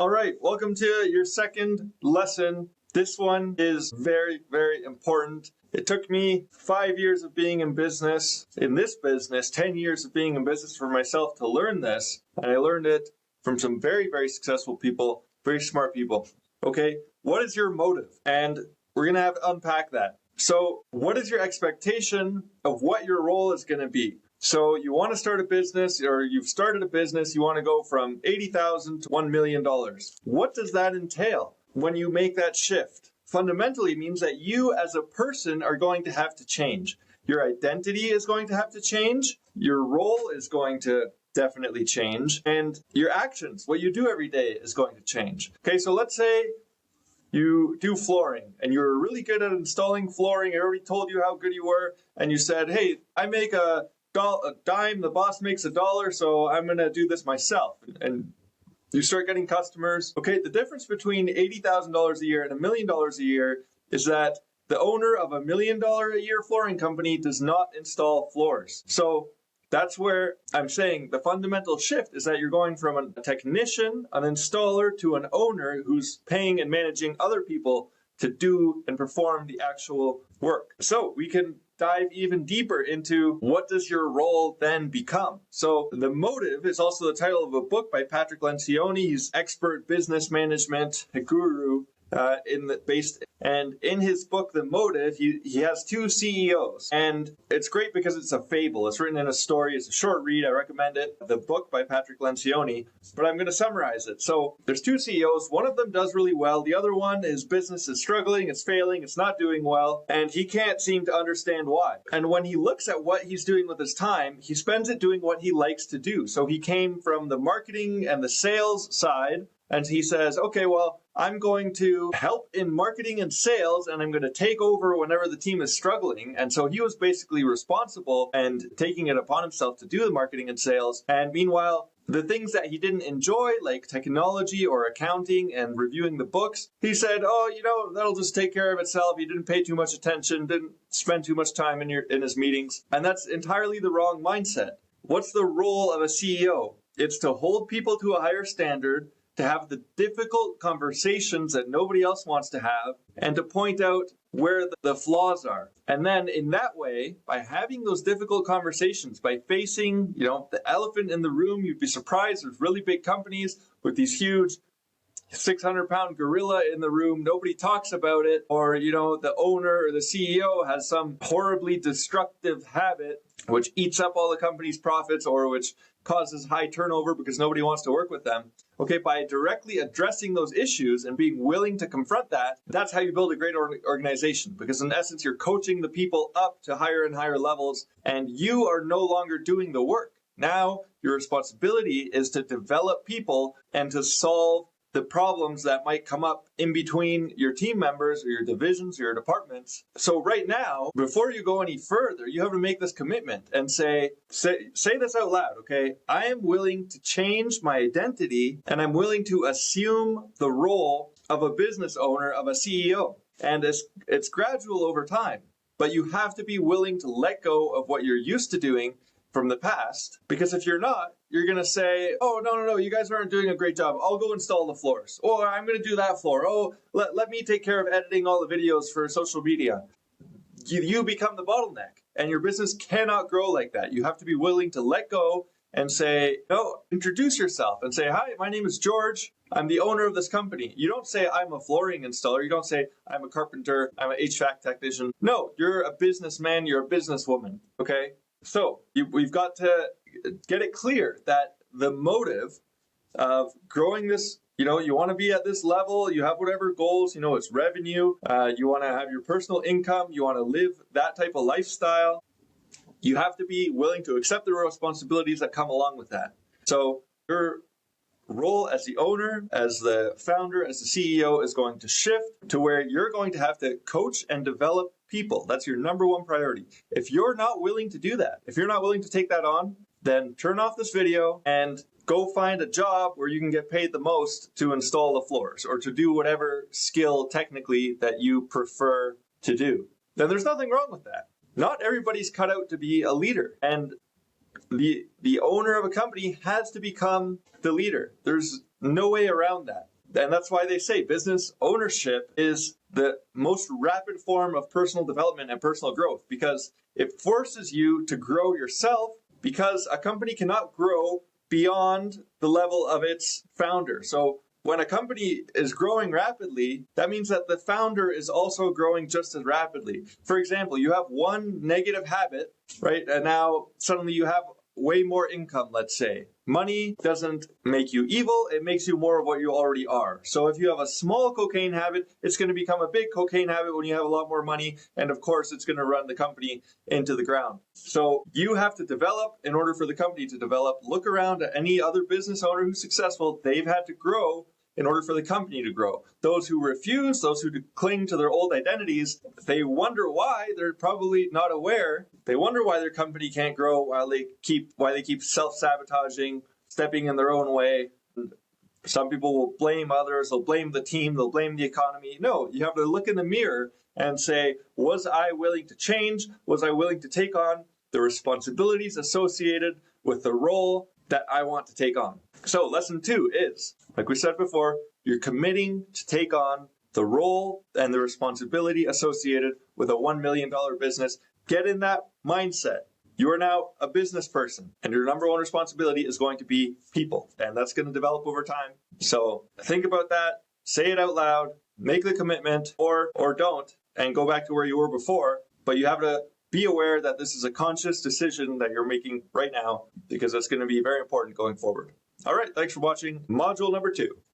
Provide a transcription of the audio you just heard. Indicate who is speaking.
Speaker 1: All right, welcome to your second lesson. This one is very, very important. It took me 5 years of being in business, 10 years of being in business for myself to learn this. And I learned it from some very, very successful people, very smart people. Okay, what is your motive? And we're going to have to unpack that. So, what is your expectation of what your role is going to be? So you want to start a business, or you've started a business, you want to go from $80,000 to $1 million. What does that entail when you make that shift? Fundamentally means that you as a person are going to have to change. Your identity is going to have to change. Your role is going to definitely change. And your actions, what you do every day, is going to change. Okay, so let's say you do flooring and you're really good at installing flooring. I already told you how good you were. And you said, hey, I make a dime, the boss makes $1, so I'm going to do this myself. And you start getting customers. Okay, the difference between $80,000 a year and $1 million a year is that the owner of $1 million a year flooring company does not install floors. So that's where I'm saying the fundamental shift is that you're going from a technician, an installer, to an owner who's paying and managing other people to do and perform the actual work. So we can dive even deeper into what does your role then become. So the motive is also the title of a book by Patrick Lencioni. He's expert business management guru and in his book, The Motive, he has two CEOs. And it's great because it's a fable. It's written in a story. It's a short read. I recommend it. The book by Patrick Lencioni. But I'm going to summarize it. So there's two CEOs. One of them does really well. The other one, his business is struggling. It's failing. It's not doing well. And he can't seem to understand why. And when he looks at what he's doing with his time, he spends it doing what he likes to do. So he came from the marketing and the sales side. And he says, okay, well, I'm going to help in marketing and sales, and I'm going to take over whenever the team is struggling. And so he was basically responsible and taking it upon himself to do the marketing and sales. And meanwhile, the things that he didn't enjoy, like technology or accounting and reviewing the books, he said, oh, that'll just take care of itself. He didn't pay too much attention, didn't spend too much time in his meetings. And that's entirely the wrong mindset. What's the role of a CEO? It's to hold people to a higher standard, to have the difficult conversations that nobody else wants to have, and to point out where the flaws are. And then in that way, by having those difficult conversations, by facing, the elephant in the room, you'd be surprised there's really big companies with these huge 600-pound gorilla in the room. Nobody talks about it. Or, the owner or the CEO has some horribly destructive habit which eats up all the company's profits or which causes high turnover because nobody wants to work with them. Okay, by directly addressing those issues and being willing to confront that, that's how you build a great organization. Because in essence, you're coaching the people up to higher and higher levels, and you are no longer doing the work. Now, your responsibility is to develop people and to solve the problems that might come up in between your team members or your divisions or your departments. So right now, before you go any further, you have to make this commitment and say this out loud, okay? I am willing to change my identity and I'm willing to assume the role of a business owner, of a CEO. And it's gradual over time, but you have to be willing to let go of what you're used to doing from the past, because if you're not, you're going to say, oh, no, you guys aren't doing a great job. I'll go install the floors. Or I'm going to do that floor. Oh, let me take care of editing all the videos for social media. You become the bottleneck, and your business cannot grow like that. You have to be willing to let go and say, no, introduce yourself and say, hi, my name is George. I'm the owner of this company. You don't say I'm a flooring installer. You don't say I'm a carpenter. I'm an HVAC technician. No, you're a businessman. You're a businesswoman. Okay? So we've got to get it clear that the motive of growing this, you want to be at this level, you have whatever goals, it's revenue, you want to have your personal income, you want to live that type of lifestyle. You have to be willing to accept the responsibilities that come along with that. So your role as the owner, as the founder, as the CEO is going to shift to where you're going to have to coach and develop people. That's your number one priority. If you're not willing to do that, if you're not willing to take that on, then turn off this video and go find a job where you can get paid the most to install the floors or to do whatever skill technically that you prefer to do. Then there's nothing wrong with that. Not everybody's cut out to be a leader. And The owner of a company has to become the leader. There's no way around that. And that's why they say business ownership is the most rapid form of personal development and personal growth, because it forces you to grow yourself, because a company cannot grow beyond the level of its founder. So when a company is growing rapidly, that means that the founder is also growing just as rapidly. For example, you have one negative habit, right? And now suddenly you have way more income, let's say. Money doesn't make you evil, it makes you more of what you already are. So if you have a small cocaine habit, it's going to become a big cocaine habit when you have a lot more money, and of course it's going to run the company into the ground. So you have to develop in order for the company to develop. Look around at any other business owner who's successful. They've had to grow in order for the company to grow. Those who refuse, those who cling to their old identities, they wonder why. They're probably not aware. They wonder why their company can't grow, why they keep self-sabotaging, stepping in their own way. Some people will blame others, they'll blame the team, they'll blame the economy. No, you have to look in the mirror and say, was I willing to change? Was I willing to take on the responsibilities associated with the role that I want to take on? So lesson 2 is, like we said before, you're committing to take on the role and the responsibility associated with a $1 million business. Get in that mindset. You are now a business person, and your number one responsibility is going to be people, and that's going to develop over time. So think about that, say it out loud, make the commitment, or don't, and go back to where you were before. But you have to be aware that this is a conscious decision that you're making right now, because that's going to be very important going forward. All right, thanks for watching module number 2.